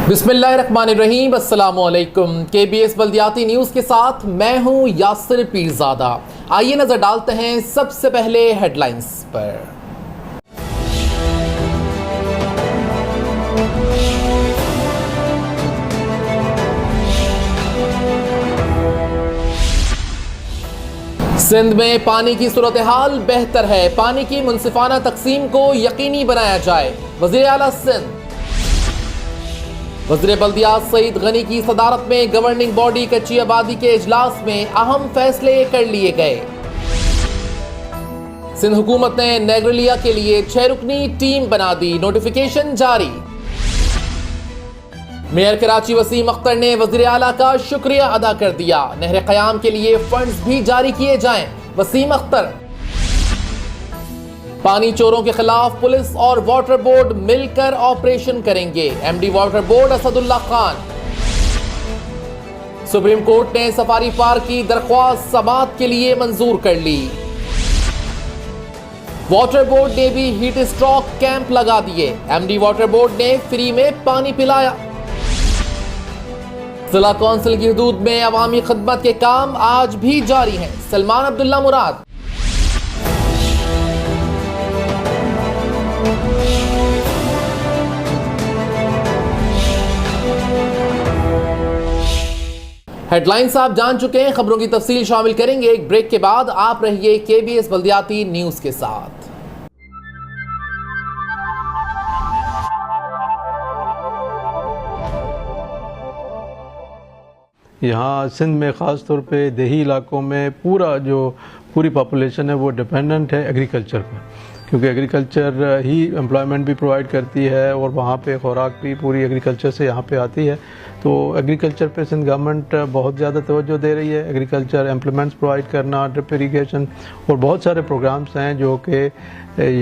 बिस्मिल्लाहिर्रहमानिर्रहीम, अस्सलाम वालेकुम। KBS बल्दियाती न्यूज़ के साथ मैं हूं यासिर पीरज़ादा। आइए नज़र डालते हैं सबसे पहले हेडलाइंस पर। सिंध में पानी की सूरत हाल बेहतर है, पानी की मुनसिफाना तकसीम को यकीनी बनाया जाए, वज़ीर आला सिंध। वज़ीर बल्दियात सईद गनी की सदारत में गवर्निंग बॉडी कच्ची आबादी के इजलास में अहम फैसले कर लिए गए। सिंध हुकूमत ने नेगरलिया के लिए 6 रुकनी टीम बना दी, नोटिफिकेशन जारी। मेयर कराची वसीम अख्तर ने वज़ीर आला का शुक्रिया अदा कर दिया, नहर क़याम के लिए फंड्स भी जारी किए जाएं, वसीम अख्तर। पानी चोरों के खिलाफ पुलिस और वाटर बोर्ड मिलकर ऑपरेशन करेंगे, MD water board Asadullah Khan. Supreme court ने सफारी पार्क की दरख्वास्त समाअत के लिए मंजूर कर ली। वाटर बोर्ड ने भी हीट स्ट्रोक कैंप लगा दिए, MD वाटर बोर्ड ने फ्री में पानी पिलाया। जिला कौंसिल की हदूद में अवामी खिदमत के काम आज भी जारी हैं, सलमान अब्दुल्ला मुराद। हेडलाइंस आप जान चुके हैं, खबरों की तफसील शामिल करेंगे एक ब्रेक के बाद। आप रहिए KBS बल्दियाती न्यूज़ के साथ। यहाँ सिंध में ख़ास तौर पे देही इलाकों में पूरी पॉपुलेशन है वो डिपेंडेंट है एग्रीकल्चर पर, क्योंकि एग्रीकल्चर ही एम्प्लॉयमेंट भी प्रोवाइड करती है और वहाँ पे खुराक भी पूरी एग्रीकल्चर से यहाँ पे आती है। तो एग्रीकल्चर पे सिंध गवर्नमेंट बहुत ज़्यादा तवज्जो दे रही है। एग्रीकल्चर इम्प्लीमेंट्स प्रोवाइड करना, ड्रिप इरीगेशन और बहुत सारे प्रोग्राम्स हैं जो कि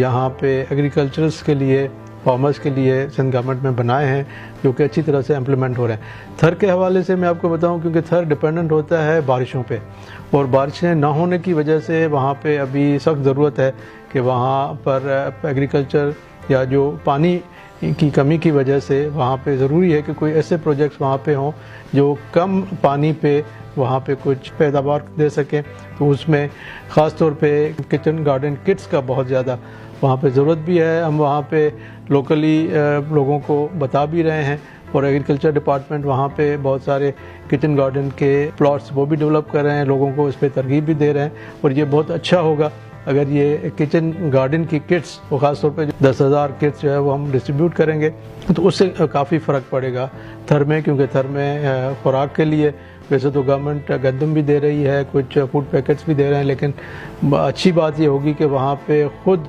यहाँ पे एग्रीकल्चरस के लिए, फार्मर्स के लिए सिंध गवर्नमेंट में बनाए हैं, जो कि अच्छी तरह से इम्प्लीमेंट हो रहे हैं। थर के हवाले से मैं आपको बताऊं, क्योंकि थर डिपेंडेंट होता है बारिशों पे, और बारिशें ना होने की वजह से वहाँ पे अभी सख्त ज़रूरत है कि वहाँ पर एग्रीकल्चर या जो पानी की कमी की वजह से वहाँ पे ज़रूरी है कि कोई ऐसे प्रोजेक्ट्स वहाँ पे हों जो कम पानी पे वहाँ पे कुछ पैदावार दे सकें। तो उसमें ख़ास तौर पे किचन गार्डन किट्स का बहुत ज़्यादा वहाँ पे ज़रूरत भी है। हम वहाँ पे लोकली लोगों को बता भी रहे हैं, और एग्रीकल्चर डिपार्टमेंट वहाँ पे बहुत सारे किचन गार्डन के प्लॉट्स वो भी डेवलप कर रहे हैं, लोगों को इस पर तरगीब भी दे रहे हैं। और ये बहुत अच्छा होगा अगर ये किचन गार्डन की किट्स, वो ख़ास तौर पे 10,000 किट्स जो है वो हम डिस्ट्रीब्यूट करेंगे, तो उससे काफ़ी फ़र्क पड़ेगा थर में। क्योंकि थर में खुराक के लिए वैसे तो गवर्नमेंट गंदम भी दे रही है, कुछ फूड पैकेट्स भी दे रहे हैं, लेकिन अच्छी बात ये होगी कि वहाँ पे ख़ुद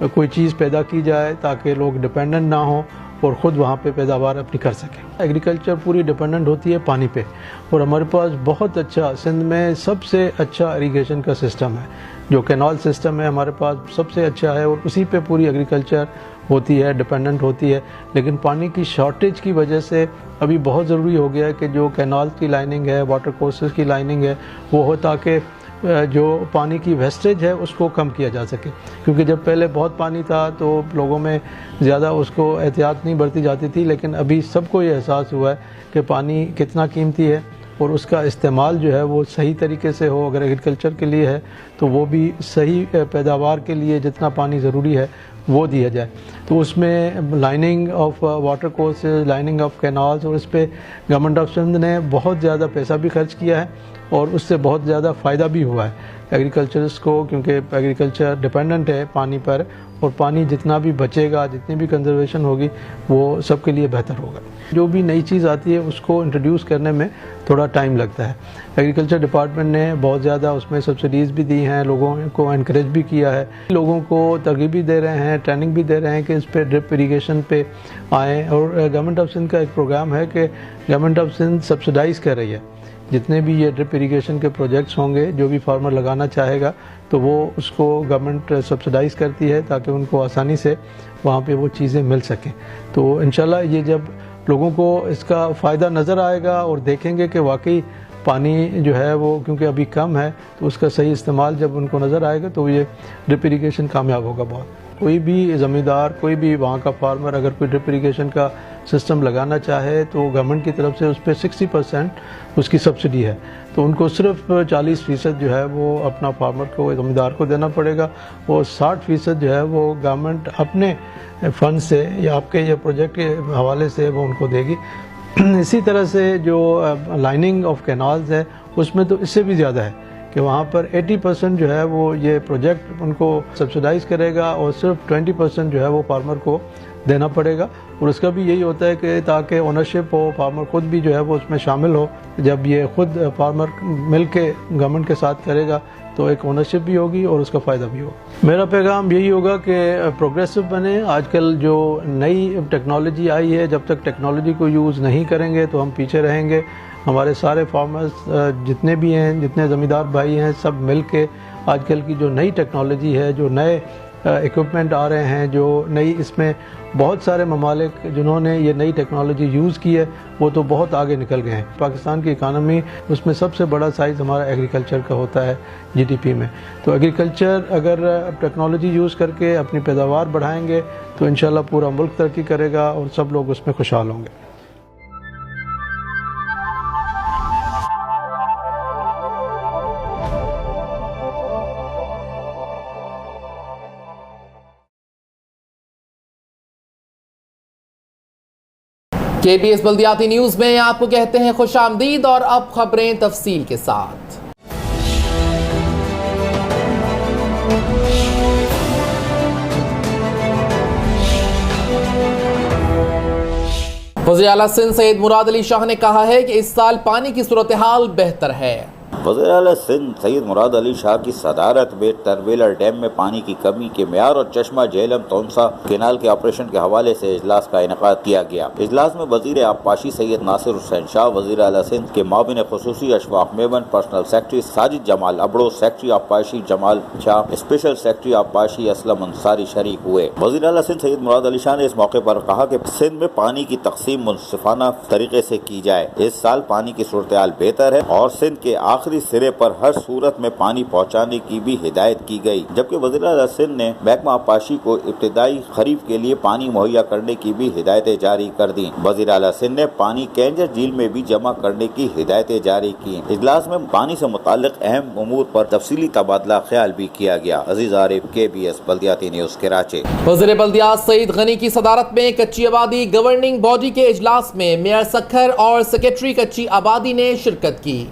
कोई चीज़ पैदा की जाए ताकि लोग डिपेंडेंट ना हो और ख़ुद वहाँ पे पैदावार अपनी कर सकें। एग्रीकल्चर पूरी डिपेंडेंट होती है पानी पे, और हमारे पास बहुत अच्छा सिंध में सबसे अच्छा इरीगेशन का सिस्टम है, जो कैनाल सिस्टम है हमारे पास सबसे अच्छा है, और उसी पे पूरी एग्रीकल्चर होती है, डिपेंडेंट होती है। लेकिन पानी की शॉर्टेज की वजह से अभी बहुत ज़रूरी हो गया है कि जो कैनाल की लाइनिंग है, वाटर कोर्सेज की लाइनिंग है, वो हो ताकि जो पानी की वेस्टेज है उसको कम किया जा सके। क्योंकि जब पहले बहुत पानी था तो लोगों में ज़्यादा उसको एहतियात नहीं बरती जाती थी, लेकिन अभी सबको ये एहसास हुआ है कि पानी कितना कीमती है और उसका इस्तेमाल जो है वो सही तरीके से हो। अगर एग्रीकल्चर के लिए है तो वो भी सही पैदावार के लिए जितना पानी ज़रूरी है वो दिया जाए। तो उसमें lining of water courses, lining of canals, और इस पर गवर्नमेंट ऑफ सिंध ने बहुत ज़्यादा पैसा भी खर्च किया है और उससे बहुत ज़्यादा फ़ायदा भी हुआ है एग्रीकल्चरस को, क्योंकि एग्रीकल्चर डिपेंडेंट है पानी पर, और पानी जितना भी बचेगा, जितनी भी कंजर्वेशन होगी, वो सबके लिए बेहतर होगा। जो भी नई चीज़ आती है उसको इंट्रोड्यूस करने में थोड़ा टाइम लगता है। एग्रीकल्चर डिपार्टमेंट ने बहुत ज़्यादा उसमें सब्सिडीज़ भी दी हैं, लोगों को एनकरेज भी किया है, लोगों को तरगीब भी दे रहे हैं, ट्रेनिंग भी दे रहे हैं कि इस पर ड्रिप इरीगेशन पे आएँ। और गवर्नमेंट ऑफ सिंध का एक प्रोग्राम है कि गवर्नमेंट ऑफ सिंध सब्सिडाइज़ कर रही है जितने भी ये ड्रिप इरीगेशन के प्रोजेक्ट्स होंगे, जो भी फार्मर लगाना चाहेगा तो वो उसको गवर्नमेंट सब्सिडाइज़ करती है ताकि उनको आसानी से वहाँ पे वो चीज़ें मिल सकें। तो इंशाल्लाह ये जब लोगों को इसका फ़ायदा नज़र आएगा और देखेंगे कि वाकई पानी जो है वो क्योंकि अभी कम है, तो उसका सही इस्तेमाल जब उनको नज़र आएगा तो ये ड्रिप इरीगेशन कामयाब होगा बहुत। कोई भी ज़मींदार, कोई भी वहाँ का फार्मर अगर कोई ड्रिप इरीगेशन का سسٹم لگانا چاہے تو گورنمنٹ کی طرف سے اس پہ 60% اس کی سبسڈی ہے، تو ان کو صرف 40% جو ہے وہ اپنا فارمر کو، زمیندار کو دینا پڑے گا، اور 60% جو ہے وہ گورنمنٹ اپنے فنڈ سے یا آپ کے یہ پروجیکٹ کے حوالے سے وہ ان کو دے گی۔ اسی طرح سے جو لائننگ آف کینالز ہے اس میں تو اس سے بھی زیادہ ہے کہ وہاں پر 80% جو ہے وہ یہ پروجیکٹ ان کو سبسڈائز کرے گا، اور صرف 20% جو ہے وہ فارمر کو دینا پڑے گا، اور اس کا بھی یہی ہوتا ہے کہ تاکہ اونرشپ ہو، فارمر خود بھی جو ہے وہ اس میں شامل ہو۔ جب یہ خود فارمر مل کے گورنمنٹ کے ساتھ کرے گا تو ایک اونرشپ بھی ہوگی اور اس کا فائدہ بھی ہوگا۔ میرا پیغام یہی ہوگا کہ پروگریسو بنے۔ آج کل جو نئی ٹیکنالوجی آئی ہے، جب تک ٹیکنالوجی کو یوز نہیں کریں گے تو ہم پیچھے رہیں گے۔ ہمارے سارے فارمرز جتنے بھی ہیں، جتنے زمیندار بھائی ہیں، سب مل کے آج کل کی جو نئی ٹیکنالوجی ہے، جو نئے ایکوپمنٹ آ رہے ہیں، جو نئی اس میں بہت سارے ممالک جنہوں نے یہ نئی ٹیکنالوجی یوز کی ہے وہ تو بہت آگے نکل گئے ہیں۔ پاکستان کی اکانومی، اس میں سب سے بڑا سائز ہمارا ایگریکلچر کا ہوتا ہے جی ڈی پی میں، تو ایگریکلچر اگر ٹیکنالوجی یوز کر کے اپنی پیداوار بڑھائیں گے تو انشاءاللہ پورا ملک ترقی کرے گا اور سب لوگ اس میں خوشحال ہوں گے۔ کے بی ایس بلدیاتی نیوز میں آپ کو کہتے ہیں خوش آمدید، اور اب خبریں تفصیل کے ساتھ۔ وزیر اعلیٰ سندھ سید مراد علی شاہ نے کہا ہے کہ اس سال پانی کی صورتحال بہتر ہے۔ وزیر اعلیٰ سندھ سید مراد علی شاہ کی صدارت میں ترویلر ڈیم میں پانی کی کمی کے معیار اور چشمہ جہلم تونسا کینال کے آپریشن کے حوالے سے اجلاس کا انعقاد کیا گیا۔ اجلاس میں وزیر آبپاشی سید ناصر حسین شاہ، وزیر اعلیٰ سندھ کے معاون خصوصی اشفاق میمن، پرسنل سیکرٹری ساجد جمال ابڑو، سیکرٹری آبپاشی جمال شاہ، اسپیشل سیکرٹری آبپاشی اسلم انصاری شریک ہوئے۔ وزیر اعلیٰ سندھ سید مراد علی شاہ نے اس موقع پر کہا کہ سندھ میں پانی کی تقسیم منصفانہ طریقے سے کی جائے۔ اس سال پانی کی صورتحال بہتر ہے اور سندھ کے آخری سرے پر ہر صورت میں پانی پہنچانے کی بھی ہدایت کی گئی، جبکہ وزیر اعلیٰ سندھ نے محکمہ آبپاشی کو ابتدائی خریف کے لیے پانی مہیا کرنے کی بھی ہدایتیں جاری کر دیں۔ وزیر اعلیٰ سندھ نے پانی کینجر جھیل میں بھی جمع کرنے کی ہدایتیں جاری کی۔ اجلاس میں پانی سے متعلق اہم امور پر تفصیلی تبادلہ خیال بھی کیا گیا۔ عزیز عارف، کے بی ایس بلدیاتی نیوز، کراچی۔ وزیر بلدیات سعید غنی کی صدارت میں کچی آبادی گورننگ باڈی کے اجلاس میں میئر سکھر اور سیکرٹری کچی آبادی نے شرکت کی۔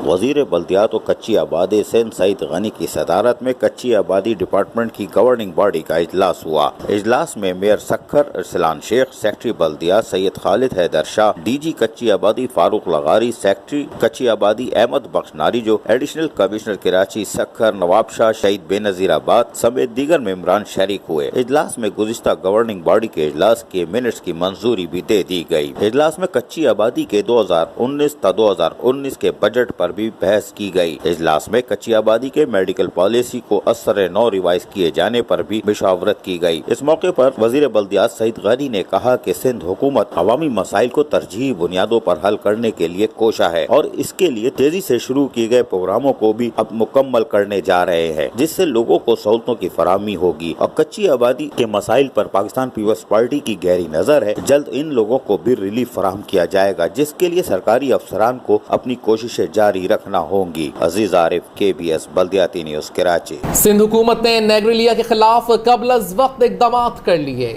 وزیر بلدیات و کچی آبادی سندھ سعید غنی کی صدارت میں کچی آبادی ڈپارٹمنٹ کی گورننگ باڈی کا اجلاس ہوا۔ اجلاس میں میئر سکھر ارسلان شیخ، سیکرٹری بلدیات سید خالد حیدر شاہ، ڈی جی کچی آبادی فاروق لغاری، سیکرٹری کچی آبادی احمد بخش ناریجو، ایڈیشنل کمشنر کراچی سکھر نواب شاہ شہید بے نظیر آباد سمیت دیگر ممبران شریک ہوئے۔ اجلاس میں گزشتہ گورننگ باڈی کے اجلاس کے منٹس کی منظوری بھی دے دی گئی۔ اجلاس میں کچی آبادی کے 2019 تا 2019 کے بجٹ پر بھی بحث کی گئی۔ اجلاس میں کچی آبادی کے میڈیکل پالیسی کو اثر نو ریوائز کیے جانے پر بھی مشاورت کی گئی۔ اس موقع پر وزیر بلدیات سعید غنی نے کہا کہ سندھ حکومت عوامی مسائل کو ترجیحی بنیادوں پر حل کرنے کے لیے کوشاں ہے اور اس کے لیے تیزی سے شروع کیے گئے پروگراموں کو بھی اب مکمل کرنے جا رہے ہیں، جس سے لوگوں کو سہولتوں کی فراہمی ہوگی، اور کچی آبادی کے مسائل پر پاکستان پیپلز پارٹی کی گہری نظر ہے۔ جلد ان لوگوں کو بھی ریلیف فراہم کیا جائے گا، جس کے لیے سرکاری افسران کو اپنی کوششیں جاری رکھنا ہوں گی۔ عزیز عارف، کے بی ایس بلدیاتی نیوز، کراچی۔ سندھ حکومت نے نیگریلیا کے خلاف قبل از وقت اقدامات کر لیے۔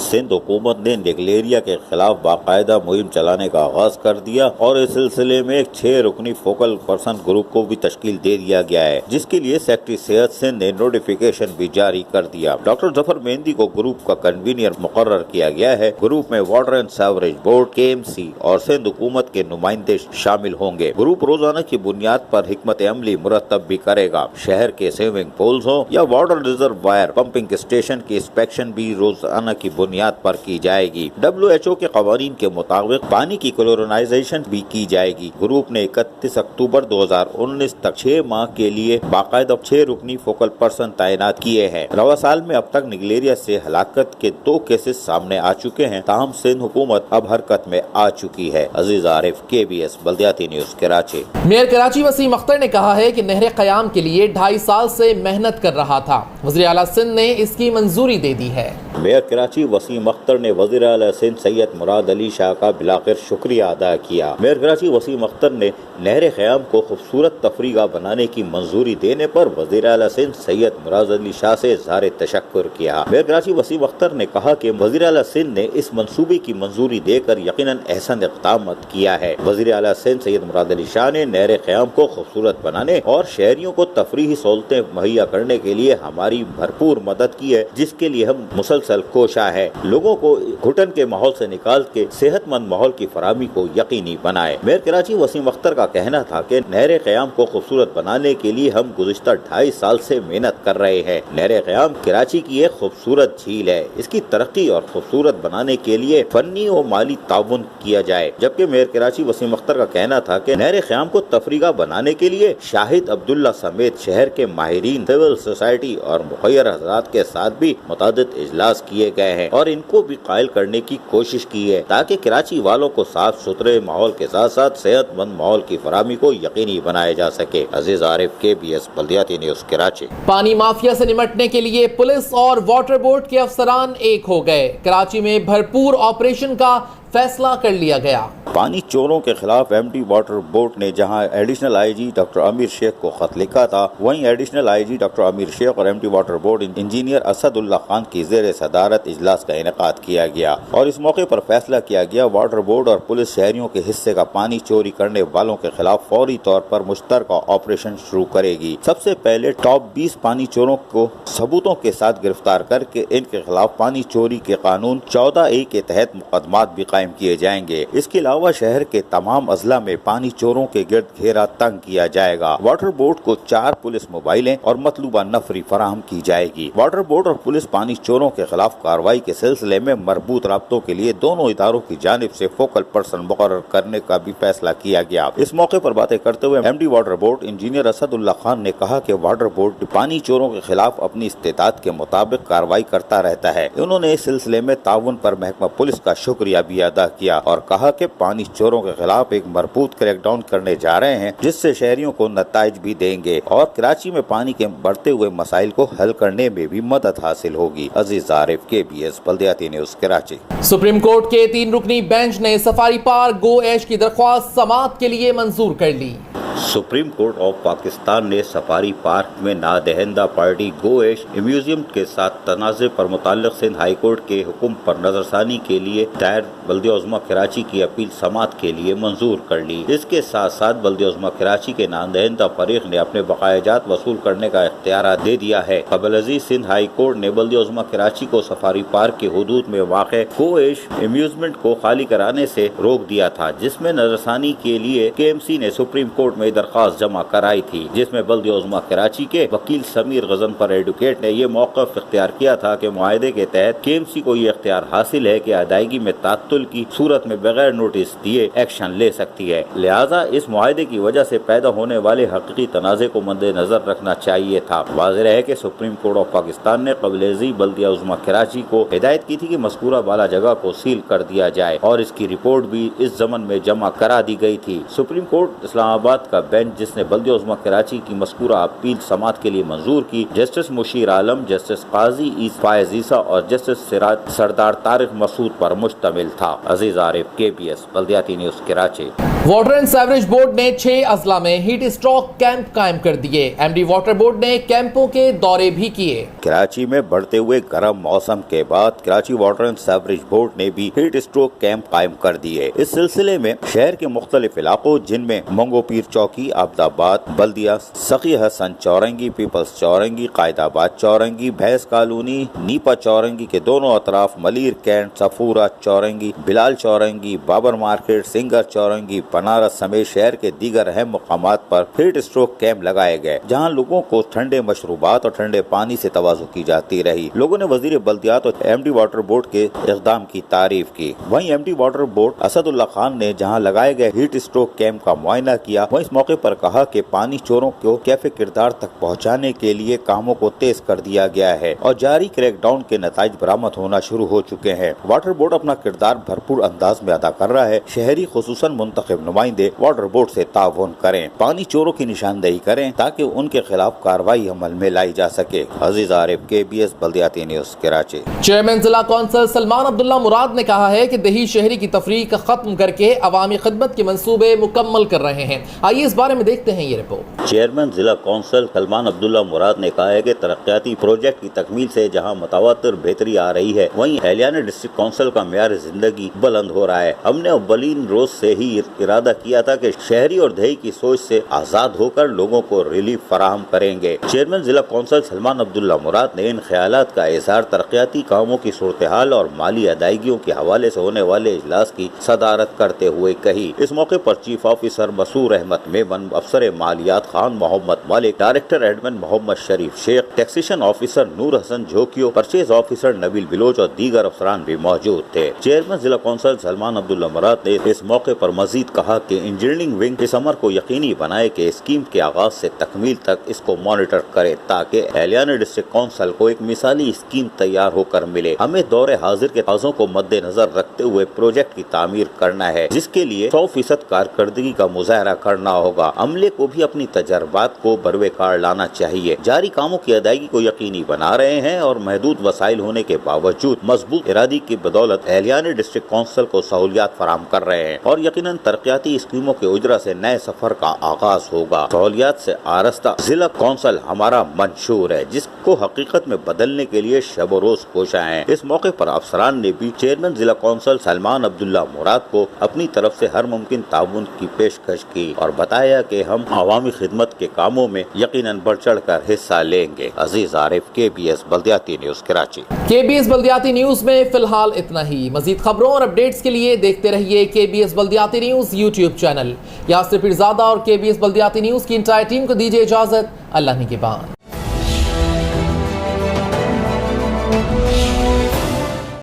سندھ حکومت نے نیگلیریا کے خلاف باقاعدہ مہم چلانے کا آغاز کر دیا اور اس سلسلے میں ایک 6 رکنی فوکل پرسن گروپ کو بھی تشکیل دے دیا گیا ہے، جس کے لیے سیکرٹری صحت سندھ نے نوٹیفیکیشن بھی جاری کر دیا۔ ڈاکٹر ظفر مہندی کو گروپ کا کنوینر مقرر کیا گیا ہے۔ گروپ میں واٹر اینڈ سیوریج بورڈ، کے ایم سی اور سندھ حکومت کے نمائندے شامل ہوں گے۔ گروپ روزانہ کی بنیاد پر حکمت عملی مرتب بھی کرے گا۔ شہر کے سوئمنگ پولز ہوں یا واٹر ریزروائر پمپنگ اسٹیشن کی انسپیکشن بھی روزانہ کی بنیاد پر کی جائے گی۔ WHO کے قوانین کے مطابق پانی کی کلورائزیشن بھی کی جائے گی۔ گروپ نے 31 اکتوبر 2019 تک 6 ماہ کے لیے باقاعدہ 6 رکنی فوکل پرسن تعینات کیے ہیں۔ رواں سال میں اب تک نیگلیریا سے ہلاکت کے 2 کیسز سامنے آ چکے ہیں، تاہم سندھ حکومت اب حرکت میں آ چکی ہے۔ عزیز عارف، کے بی ایس بلدیاتی نیوز، کراچی۔ میئر کراچی وسیم اختر نے کہا ہے کہ نہر قیام کے لیے 2.5 سال سے محنت کر رہا تھا، وزیر اعلیٰ سندھ نے اس کی منظوری دے دی ہے۔ میئر کراچی कराची वसीम अख्तर ने वज़ीर आला सिंध सैयद मुराद अली शाह का बिलाखिर शुक्रिया अदा किया। मेयर कराची वसीम अख्तर ने नहर ख़याम को खूबसूरत तफरीगा बनाने की मंजूरी देने पर वज़ीर आला सिंध सैयद मुराद अली शाह से इज़हार तशक्कुर किया। मेयर कराची वसीम अख्तर ने कहा कि वज़ीर आला सिंध ने इस मंसूबे की मंजूरी देकर यकीनन एहसन इक़दाम किया है। वज़ीर आला सिंध सैयद मुराद अली शाह ने नहर ख़याम को खूबसूरत बनाने और शहरियों को तफरीही सहूलतें मुहैया करने के लिए हमारी भरपूर मदद की है, जिसके लिए हम मुसलसल कोशा है। लोगों को घुटन के माहौल से निकाल के सेहतमंद माहौल की फराहमी को यकीनी बनाए। मेयर कराची वसीम अख्तर का कहना था कि नहर ख़याम को खूबसूरत बनाने के लिए हम गुज़िश्ता 2.5 साल से मेहनत कर रहे हैं। नहर ख़याम कराची की एक खूबसूरत झील है, इसकी तरक्की और खूबसूरत बनाने के लिए फनी और माली ताउन किया जाए। जबकि मेयर कराची वसीम अख्तर का कहना था कि नहर ख़याम को तफरीगा बनाने के लिए शाहिद अब्दुल्ला समेत शहर के माहिरीन, सिविल सोसाइटी और मुखय्यर हज़रात के साथ भी मुतअद्दिद इजलास किए गए हैं और इनको भी कायल करने की कोशिश की है ताकि कराची वालों को साफ सुथरे माहौल के साथ साथ सेहतमंद माहौल की फराहमी को यकीनी बनाया जा सके। अजीज आरिफ, KBS बल्दियाती न्यूज़ कराची। पानी माफिया से निपटने के लिए पुलिस और वाटर बोर्ड के अफसरान एक हो गए। कराची में भरपूर ऑपरेशन का फैसला कर लिया गया। पानी चोरों के खिलाफ MD वाटर बोर्ड ने जहां एडिशनल IG डॉक्टर अमीर शेख को खत लिखा था, वहीं एडिशनल IG डॉक्टर अमीर शेख और MD water board engineer Asadullah Khan की ज़ेर सदारत इजलास का इनेकाद किया गया और इस मौके पर फैसला किया गया वाटर बोर्ड और पुलिस शहरियों के हिस्से का पानी चोरी करने वालों के खिलाफ फौरी तौर पर मुश्तरका ऑपरेशन शुरू करेगी। सबसे पहले टॉप 20 पानी चोरों को सबूतों के साथ गिरफ्तार करके इनके खिलाफ पानी चोरी के कानून 14A के तहत मुकदमात भी कायम किए जाएंगे। इसके अलावा शहर के तमाम अजला में पानी चोरों के गिर्द घेरा तंग किया जाएगा। वाटर बोर्ड को 4 पुलिस मोबाइलें और मतलूबा नफरी फराहम की जाएगी। वाटर बोर्ड और पुलिस पानी चोरों के खिलाफ कार्रवाई के सिलसिले में मरबूत राब्तों के लिए दोनों इदारों की जानिब से फोकल पर्सन मुकर्रर करने का भी फैसला किया गया। इस मौके पर बातें करते हुए MD water board engineer Asadullah Khan ने कहा कि वाटर बोर्ड पानी चोरों के खिलाफ अपनी इस्तेताद के मुताबिक कार्रवाई करता रहता है। उन्होंने इस सिलसिले में ताउन पर महकमा पुलिस का शुक्रिया भी अदा किया और कहा कि पानी चोरों के खिलाफ एक मजबूत क्रैकडाउन करने जा रहे हैं, जिससे शहरियों को नताइज भी देंगे और कराची में पानी के बढ़ते हुए मसाइल को हल करने में भी मदद हासिल होगी। अजीज आरिफ, KBS बल्दियाती न्यूज़ कराची। सुप्रीम कोर्ट के 3 रुकनी बेंच ने सफारी पार्क गो ऐश की दरख्वास्त समाअत के लिए मंजूर कर ली। सुप्रीम कोर्ट ऑफ पाकिस्तान ने सफारी पार्क में नादहिंदा पार्टी गो ऐश म्यूजियम के साथ तनाज़े पर मुताल्लिक़ सिंध हाई कोर्ट के हुक्म पर नजरसानी के लिए दायर बल्दिया उज़्मा कराची की अपील समाअत के लिए मंजूर कर ली। इसके साथ साथ बल्दिया उज़्मा कराची के नादहिंदा फरीक ने अपने बकायाजात वसूल करने का इख्तियार दे दिया है। कबल अज़ीज़ सिंध हाई कोर्ट ने बल्दिया उज़्मा कराची को सफारी पार्क के हुदूद में वाक़े गो ऐश म्यूजियम को खाली कराने से रोक दिया था, जिसमें नजरसानी के लिए KMC ने सुप्रीम कोर्ट में दरख्वास्त जमा कराई थी, जिसमें बल्दिया उज़्मा कराची के वकील समीर गजनफर एडवोकेट ने ये मौक़िफ़ इख्तियार किया था कि मुआहदे के तहत KMC को ये इख्तियार हासिल है कि अदायगी में तात्तुल की सूरत में बगैर नोटिस दिए एक्शन ले सकती है। लिहाजा इस मुआहदे की वजह से पैदा होने वाले हकीकी तनाज़े को मद्देनजर रखना चाहिए था। वाज़ेह है कि सुप्रीम कोर्ट ऑफ पाकिस्तान ने कबल बल्दिया उज़्मा कराची को हिदायत की थी कि मज़कूरा बाला जगह को सील कर दिया जाए और इसकी रिपोर्ट भी इस ज़मन में जमा करा दी गई थी। सुप्रीम कोर्ट इस्लामाबाद का बेंच जिसने बल्दिया उज़्मा कराची की मज़कूरा अपील समाअत के लिए मंजूर की, जस्टिस मुशीर आलम, जस्टिस काजी फायज़ ईसा और जस्टिस सरदार तारिक मसूद पर मुश्तमिल था। अजीज आरिफ, KBS बल्दियाती news Karachi. Water and sewerage board ने 6 अजला में हीट स्ट्रोक कैंप कायम कर दिए। MD वाटर बोर्ड ने कैंपों के दौरे भी किए। कराची में बढ़ते हुए गर्म मौसम के बाद Karachi water and sewerage board ने भी हीट स्ट्रोक कैंप कायम कर दिए। इस सिलसिले में शहर के मुख्तलिफ इलाकों जिनमें मंगो पीर चौकी, आबदाबाद, बल्दिया, सखी हसन चौरंगी, पीपल्स चौरंगी, कायदाबाद चौरंगी, भैंस कॉलोनी, नीपा चौरंगी के दोनों अतराफ, मलीर कैंट, सफूरा चौरंगी, बिलाल चौरंगी, बाबर मार्केट, सिंगर चौरंगी, बनारस समेत शहर के दीगर अहम मकामात पर हीट स्ट्रोक कैंप लगाए गए, जहां लोगों को ठंडे मशरूबात और ठंडे पानी से तवाज़ु की जाती रही। लोगों ने वजीर बल्दियात और MD वाटर बोर्ड के इक़दाम की तारीफ की। वहीं MD water board Asadullah Khan ने जहां लगाए गए हीट स्ट्रोक कैंप का मुआयना किया, वहीं इस इस मौके पर कहा कि पानी चोरों को कैफे किरदार तक पहुँचाने के लिए कामों को तेज कर दिया गया है और जारी क्रैकडाउन के नताइज बरामद होना शुरू हो चुके हैं। वाटर बोर्ड अपना किरदार भरपूर अंदाज में अदा कर रहा है। शहरी खुसूसन मुंतखब नुमाइंदे वाटर बोर्ड से ताउन करें, पानी चोरों की निशानदेही करें ताकि उनके खिलाफ कार्रवाई अमल में लाई जा सके। अजीज आरिफ, KBS बल्दियाती न्यूज़, कराची। चेयरमैन जिला कौंसिल सलमान अब्दुल्ला मुराद ने कहा है कि दही शहरी की तफरीक खत्म करके अवामी खिदमत के मंसूबे मुकम्मल कर रहे हैं। आइए इस बारे में देखते हैं ये रिपोर्ट। चेयरमैन जिला कौंसिल सलमान अब्दुल्ला मुराद ने कहा है कि तरक्याती प्रोजेक्ट की तकमील से जहां मुतवातिर बेहतरी आ रही है, वहीं एहलियाना डिस्ट्रिक्ट कौंसिल का मेयार जिंदगी बुलंद हो रहा है। हमने अव्वलीन रोज से ही इरादा किया था कि शहरी और दही की सोच से आजाद होकर लोगों को रिलीफ फराहम करेंगे। चेयरमैन जिला कौंसिल सलमान अब्दुल्ला मुराद ने इन ख्यालात का इजहार तरक्याती कामों की सूरत हाल और माली अदायगियों के हवाले से होने वाले इजलास की सदारत करते हुए कही। इस मौके पर चीफ ऑफिसर मसूर अहमद मेमन, अफसर मालियात खान मोहम्मद मालिक, डायरेक्टर एडमिन मोहम्मद शरीफ शेख, टैक्सेशन ऑफिसर नूर हसन झोकियो, परचेज ऑफिसर नबील बिलोच और दीगर अफसरान भी मौजूद थे। चेयरमैन जिला कौंसिल सलमान अब्दुल्ला मुराद ने इस मौके पर मजीद कहा कि इंजीनियरिंग विंग इस अमर को यकीनी बनाए कि स्कीम के आगाज से तकमील तक इसको मॉनिटर करे ताकि एहलियाना डिस्ट्रिक्ट कौंसिल को एक मिसाली स्कीम तैयार होकर मिले। हमें दौरे हाजिर के तकाज़ों को मद्देनजर रखते हुए प्रोजेक्ट की तामीर करना है, जिसके लिए 100% कारकर्दगी का मुजाहरा करना होगा। अमले को भी अपनी तजर्बात को बरवेकार लाना चाहिए। जारी कामों की अदायगी को यकीनी बना रहे हैं और महदूद वसाइल होने के बावजूद मजबूत इरादे की बदौलत एहलियाना डिस्ट्रिक्ट कौंसिल को सहूलियात फराहम कर रहे हैं और यकीनन तरक्याती स्कीमों के उजरा से नए सफर का आगाज होगा। सहूलियात से आरस्ता जिला कौंसिल हमारा मंशूर है, जिसको हकीकत में बदलने के लिए शब रोज कोशा है। इस मौके पर अफसरान ने भी चेयरमैन जिला कौंसिल सलमान अब्दुल्ला मुराद को अपनी तरफ से हर मुमकिन ताउन की पेशकश की और बताया कि हम अवामी खिदमत के कामों में यकीनन बढ़ चढ़ कर हिस्सा लेंगे। अजीज आरिफ, KBS बल्दियाती न्यूज़, कराची। KBS बल्दियाती न्यूज़ में फिलहाल इतना ही। मजीद खबरों और अपडेट्स के लिए देखते रहिए KBS बल्दियाती news YouTube channel. Yasir Pirzada और KBS बल्दियाती न्यूज़ की इंटायर टीम को दीजिए इजाज़त। अल्लाह निगहबान।